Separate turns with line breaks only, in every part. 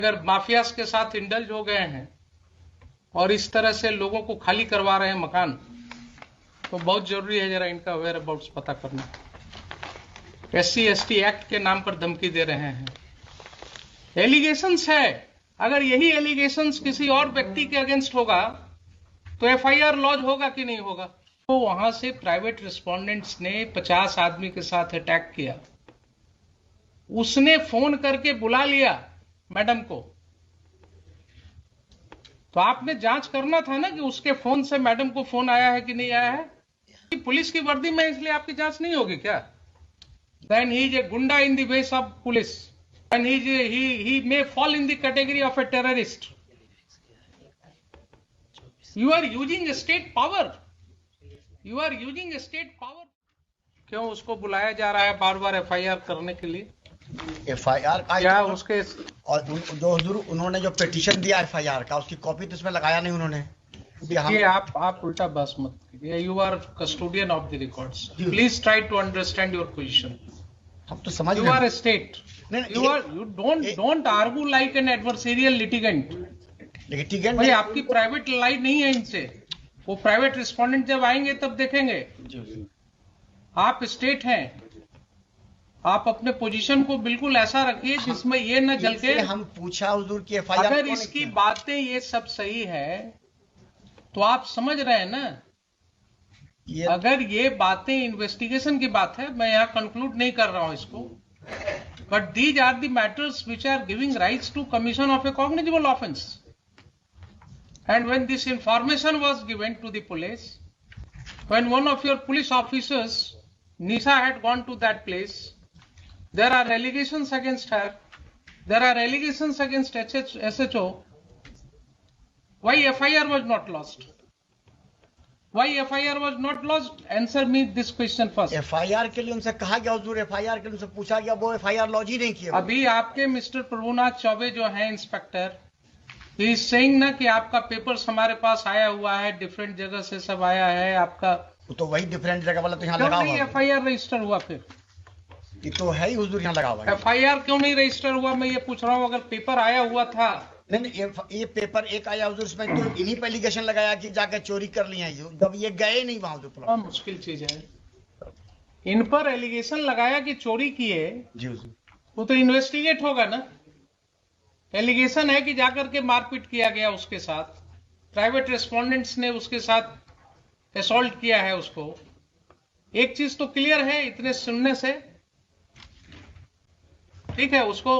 अगर माफियाज के साथ इंडल्ज हो गए हैं और इस तरह से लोगों को खाली करवा रहे हैं मकान, तो बहुत जरूरी है जरा इनका वेयर अबाउट्स पता करना। SC/ST एक्ट के नाम पर धमकी दे रहे हैं। एलिगेशंस है, अगर यही एलिगेशंस किसी और व्यक्ति के अगेंस्ट होगा तो FIR लॉन्च होगा कि नहीं होगा? तो वहां से प्राइवेट रिस्पोंडेंट्स ने 50 आदमी के साथ अटैक किया। उसने फोन करके बुला लिया मैडम को, तो आपने जांच करना था ना कि उसके फोन से मैडम को फोन आया है कि नहीं आया है। पुलिस की वर्दी में इसलिए आपकी जांच नहीं होगी क्या? देन ही इज ए गुंडा इन द वेस of police and he may fall in the category of a terrorist. You are using a state power. You are using a state power. क्यों उसको बुलाया जा रहा है बार बार FIR करने के लिए?
FIR का
क्या उसके
और जो हुजूर उन्होंने जो पिटीशन दिया FIR का, उसकी कॉपी तो इसमें लगाया नहीं उन्होंने।
ये आप उल्टा बस मत कीजिए। You are custodian of the records, please try to understand your position.
हम तो समझ
you are a state, you don't argue like an adversarial litigant। भाई आपकी प्राइवेट लाइन नहीं है इनसे, वो प्राइवेट रिस्पोंडेंट जब आएंगे तब देखेंगे। आप स्टेट हैं, आप अपने पोजीशन को बिल्कुल ऐसा रखिए जिसमें ये न जल के।
हम पूछा हुजूर की FIR
अगर इसकी बातें ये सब सही है तो आप समझ रहे हैं ना, अगर ये बातें इन्वेस्टिगेशन की बात है, मैं यहाँ कंक्लूड नहीं कर रहा हूं इसको, but these are the matters which are giving rights to commission of a cognizable offense. And when this information was given to the police, when one of your police officers, Nisha, had gone to that place, there are allegations against her, there are allegations against SHO. Why FIR was not lodged? Why FIR was not lodged? Answer me this question first.
FIR के लिए उनसे कहा गया हुजूर, FIR के लिए उनसे पूछा गया, वो FIR लॉन्च ही नहीं किया।
अभी आपके मिस्टर प्रभुनाथ चौबे जो हैं इंस्पेक्टर, ही इज सेइंग ना कि आपका पेपर्स हमारे पास आया हुआ है, डिफरेंट जगह से सब आया है आपका।
तो वही डिफरेंट जगह वाला तो यहाँ लगा हुआ है।
FIR रजिस्टर हुआ फिर?
ये तो है ही हुजूर, यहाँ लगा हुआ है।
FIR क्यों नहीं रजिस्टर हुआ, मैं ये पूछ रहा हूँ। अगर पेपर आया हुआ था।
नहीं, ये पेपर एक आया हुजूर, इसमें तो इन्हीं पे एलिगेशन लगाया कि जाके चोरी कर लिया है, जब ये गए नहीं वहां।
बहुत मुश्किल चीज है, इन पर एलिगेशन लगाया कि चोरी किए
जी हुजूर,
वो तो इन्वेस्टिगेट होगा ना। एलिगेशन है कि जाकर के मारपीट किया गया उसके साथ, प्राइवेट रेस्पोंडेंट्स ने उसके साथ असॉल्ट किया है उसको। एक चीज तो क्लियर है इतने सुनने से, ठीक है, उसको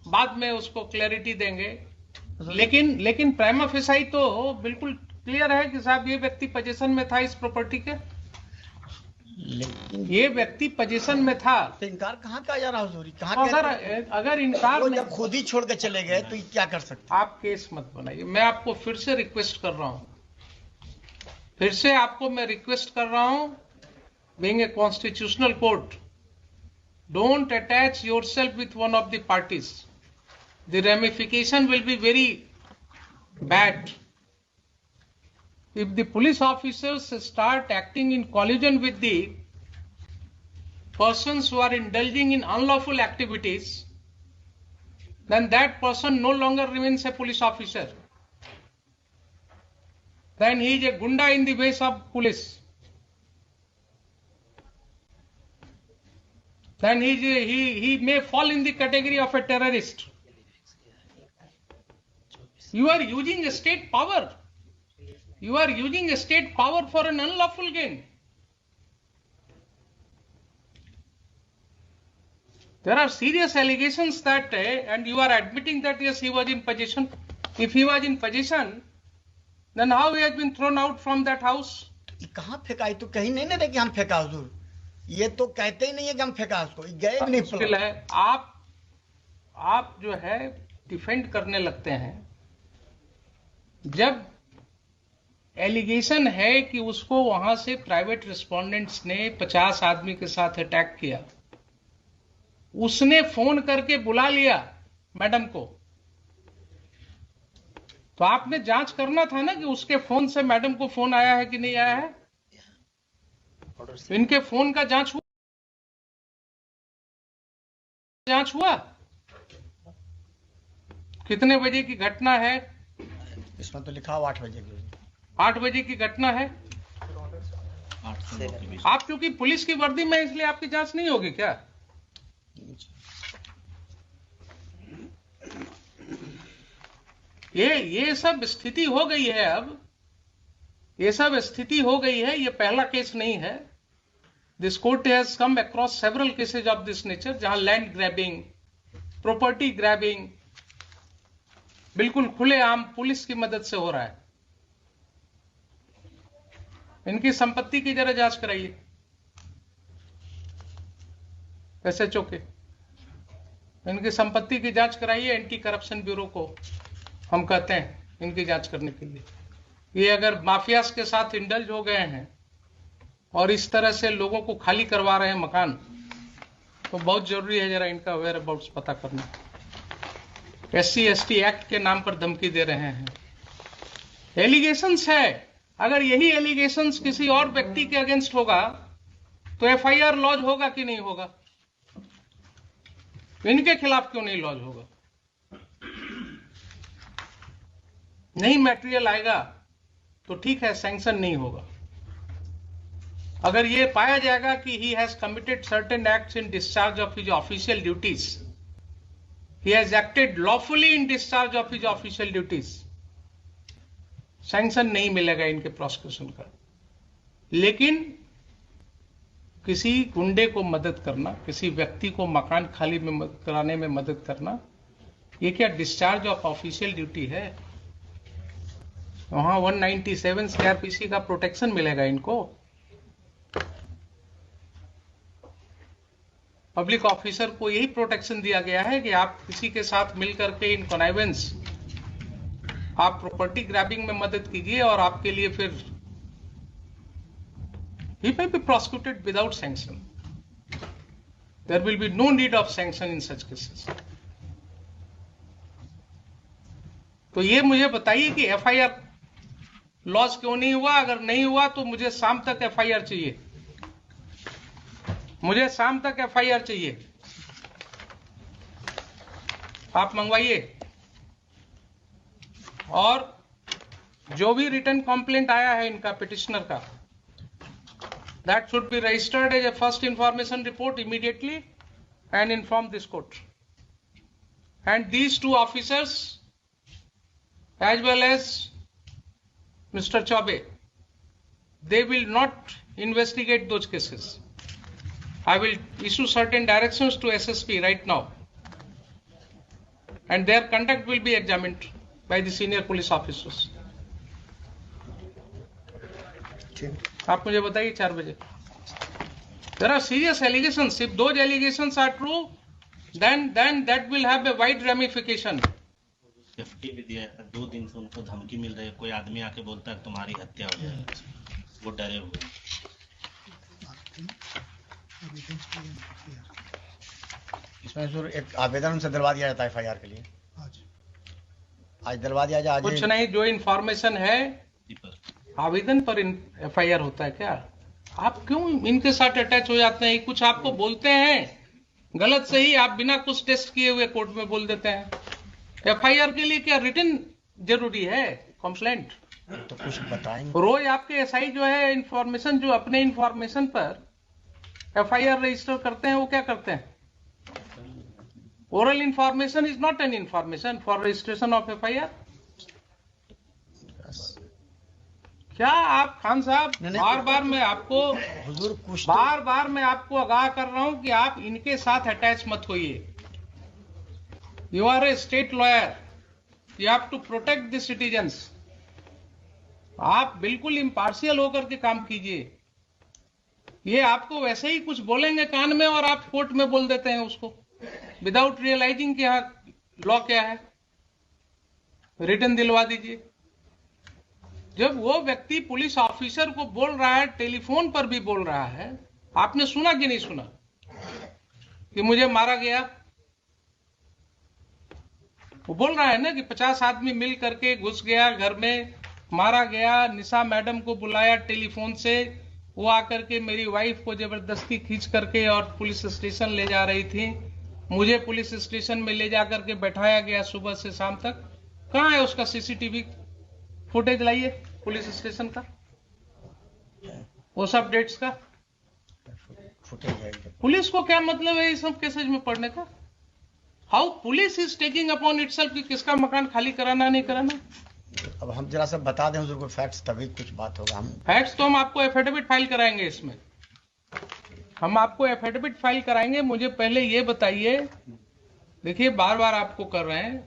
बाद में उसको क्लैरिटी देंगे, लेकिन प्राइमा फेसाई तो बिल्कुल क्लियर है कि साहब ये व्यक्ति पोजीशन में था इस प्रॉपर्टी के, ये व्यक्ति पोजीशन में था।
तो इनकार कहाँ का जा रहा हुजूर? कहाँ?
अगर इनकार
जब खुद ही छोड़ के चले गए तो क्या कर सकते?
आप केस मत बनाइए। मैं आपको फिर से रिक्वेस्ट कर रहा हूं, फिर से आपको मैं रिक्वेस्ट कर रहा हूं, being a constitutional court, don't attach yourself with one of the parties. The ramification will be very bad. If the police officers start acting in collusion with the persons who are indulging in unlawful activities, then that person no longer remains a police officer. Then he is a gunda in the ways of police. Then he may fall in the category of a terrorist. You are using a state power. You are using a state power for an unlawful gain. There are serious allegations that, and you are admitting that yes, he was in possession. If he was in possession, then how he has been thrown out from that house?
कहाँ फेंका? तो कहीं नहीं ना कि हम फेंका हुजूर, ये तो कहते ही नहीं है कि हम फेंका उसको, गए भी नहीं।
मुश्किल है, आप जो है डिफेंड करने लगते हैं। जब एलिगेशन है कि उसको वहां से प्राइवेट रिस्पोंडेंट्स ने 50 आदमी के साथ अटैक किया, उसने फोन करके बुला लिया मैडम को, तो आपने जांच करना था ना कि उसके फोन से मैडम को फोन आया है कि नहीं आया है। इनके फोन का जांच हुआ? कितने बजे की घटना है?
इसमें तो लिखा हुआ 8 बजे की।
8 बजे की घटना है।
8 से 9 के बीच।
आप क्योंकि पुलिस की वर्दी में, इसलिए आपकी जांच नहीं होगी क्या? ये सब स्थिति हो गई है। अब ये सब स्थिति हो गई है। ये पहला केस नहीं है। This court has come across several cases of this nature, जहां लैंड ग्रैबिंग, प्रॉपर्टी ग्रैबिंग बिल्कुल खुलेआम पुलिस की मदद से हो रहा है। इनकी संपत्ति की जरा जांच कराइए, एसएचओ के। इनकी संपत्ति की जांच कराइए। एंटी करप्शन ब्यूरो को हम कहते हैं इनकी जांच करने के लिए। ये अगर माफियाज के साथ इंडल्ज हो गए हैं और इस तरह से लोगों को खाली करवा रहे हैं मकान, तो बहुत जरूरी है जरा इनका वेयर अबाउट्स पता करना। SC/ST एक्ट के नाम पर धमकी दे रहे हैं। एलिगेशंस है। अगर यही एलिगेशंस किसी और व्यक्ति के अगेंस्ट होगा तो FIR लॉज होगा कि नहीं होगा? इनके खिलाफ क्यों नहीं लॉज होगा? नहीं मटेरियल आएगा तो ठीक है, सैंक्शन नहीं होगा। अगर ये पाया जाएगा कि he has committed certain acts in discharge of his official duties, he has acted lawfully in discharge of his official duties, sanction नहीं मिलेगा इनके प्रोसिक्यूशन का। लेकिन किसी गुंडे को मदद करना, किसी व्यक्ति को मकान खाली में कराने में मदद करना, ये क्या डिस्चार्ज ऑफ ऑफिशियल ड्यूटी है? वहां 197 CRPC का प्रोटेक्शन मिलेगा इनको। पब्लिक ऑफिसर को यही प्रोटेक्शन दिया गया है कि आप किसी के साथ मिलकर के इन कॉनाइवेंस, आप प्रॉपर्टी ग्रैबिंग में मदद कीजिए और आपके लिए फिर he may be prosecuted without sanction. There will be no need of sanction in such cases. तो ये मुझे बताइए कि FIR लॉस क्यों नहीं हुआ? अगर नहीं हुआ तो मुझे शाम तक FIR चाहिए। मुझे शाम तक FIR चाहिए। आप मंगवाइए। और जो भी रिटर्न कंप्लेंट आया है इनका पिटिशनर का, that should be registered as a first information report immediately and inform this court. And these two officers as well as Mr. Chaube, they will not investigate those cases. I will issue certain directions to SSP right now, and their conduct will be examined by the senior police officers. आप मुझे बताइए 4 बजे। There are serious allegations. If those allegations are true, then that will have a wide ramification.
FT भी दिया है। 2 दिन से उनको धमकी मिल रही है। कोई आदमी आके बोलता है तुम्हारी हत्या हो जाएगी, वो डरे हुए।
इसमें सर एक आवेदन उनसे दिलवा दिया जाता है FIR के लिए। आज दिलवा दिया जाए।
कुछ नहीं, जो इंफॉर्मेशन है आवेदन पर FIR होता है क्या? आप क्यों इनके साथ अटैच हो जाते हैं? कुछ आपको बोलते हैं गलत सही, आप बिना कुछ टेस्ट किए हुए कोर्ट में बोल देते हैं। FIR के लिए क्या रिटन जरूरी है? कंप्लेंट
तो कुछ बताएंगे।
रोज आपके SI जो है इंफॉर्मेशन, जो अपने इंफॉर्मेशन पर FIR रजिस्टर करते हैं, वो क्या करते हैं? Oral information is not an information for registration of FIR। क्या आप खान साहब, बार बार मैं आपको आगाह कर रहा हूं कि आप इनके साथ अटैच मत होइए। You are a state lawyer, you have to protect the citizens. आप बिल्कुल इम्पार्शियल होकर के काम कीजिए। ये आपको वैसे ही कुछ बोलेंगे कान में और आप कोर्ट में बोल देते हैं उसको, विदाउट रियलाइजिंग कि यहाँ लॉ क्या है। रिटर्न दिलवा दीजिए। जब वो व्यक्ति पुलिस ऑफिसर को बोल रहा है, टेलीफोन पर भी बोल रहा है, आपने सुना कि नहीं सुना कि मुझे मारा गया? वो बोल रहा है ना कि 50 आदमी मिल करके घुस गया घर में, मारा गया, निशा मैडम को बुलाया टेलीफोन से, वो आकर के मेरी वाइफ को जबरदस्ती खींच करके और पुलिस स्टेशन ले जा रही थी, मुझे पुलिस स्टेशन में ले जाकर के बैठाया गया सुबह से शाम तक। कहाँ है उसका सीसीटीवी फुटेज? लाइए पुलिस स्टेशन का, वो सब डेट्स का
फुटेज।
पुलिस को क्या मतलब है ये सब केसेज में पढ़ने का? How police is taking upon itself कि किसका मकान खाली कराना नहीं कराना।
अब हम जरा सा बता दें हुजूर को फैक्ट्स, तभी कुछ बात होगा। हम
फैक्ट्स तो हम आपको एफिडेविट फाइल कराएंगे, इसमें हम आपको एफिडेविट फाइल कराएंगे। मुझे पहले ये बताइए, देखिए बार बार आपको कर रहे हैं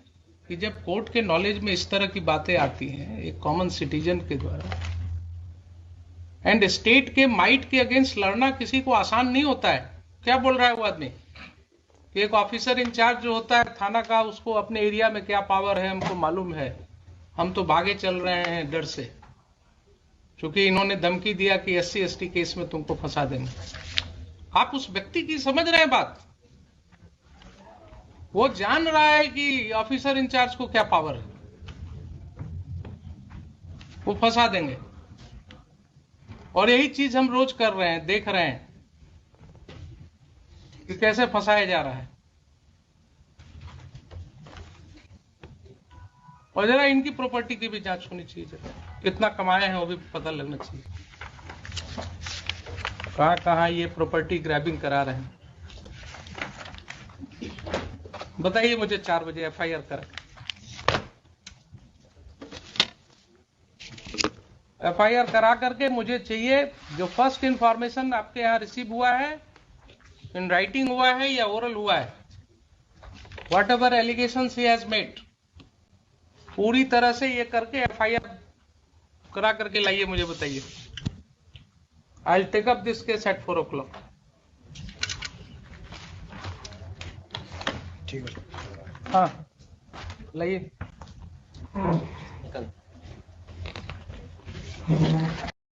कि जब कोर्ट के नॉलेज में इस तरह की बातें आती हैं एक कॉमन सिटीजन के द्वारा, एंड स्टेट के माइट के अगेंस्ट लड़ना किसी को आसान नहीं होता है। क्या बोल रहा है वो आदमी कि एक ऑफिसर इंचार्ज जो होता है थाना का, उसको अपने एरिया में क्या पावर है हमको मालूम है, हम तो भागे चल रहे हैं डर से, क्योंकि इन्होंने धमकी दिया कि SC ST केस में तुमको फंसा देंगे। आप उस व्यक्ति की समझ रहे हैं बात? वो जान रहा है कि ऑफिसर इंचार्ज को क्या पावर है, वो फंसा देंगे। और यही चीज हम रोज कर रहे हैं, देख रहे हैं कि कैसे फंसाया जा रहा है। और जरा इनकी प्रॉपर्टी की भी जांच होनी चाहिए, जरा कितना कमाए हैं वो भी पता लगना चाहिए, कहां कहां ये प्रॉपर्टी ग्रैबिंग करा रहे हैं। बताइए मुझे 4 बजे FIR करा, FIR करा करके मुझे चाहिए जो फर्स्ट इंफॉर्मेशन आपके यहाँ रिसीव हुआ है, इन राइटिंग हुआ है या ओरल हुआ है, what ever allegations he has made, पूरी तरह से ये करके FIR करा करके लाइए, मुझे बताइए। I will take up this case at 4 o'clock।
ठीक है।
हाँ लाइए।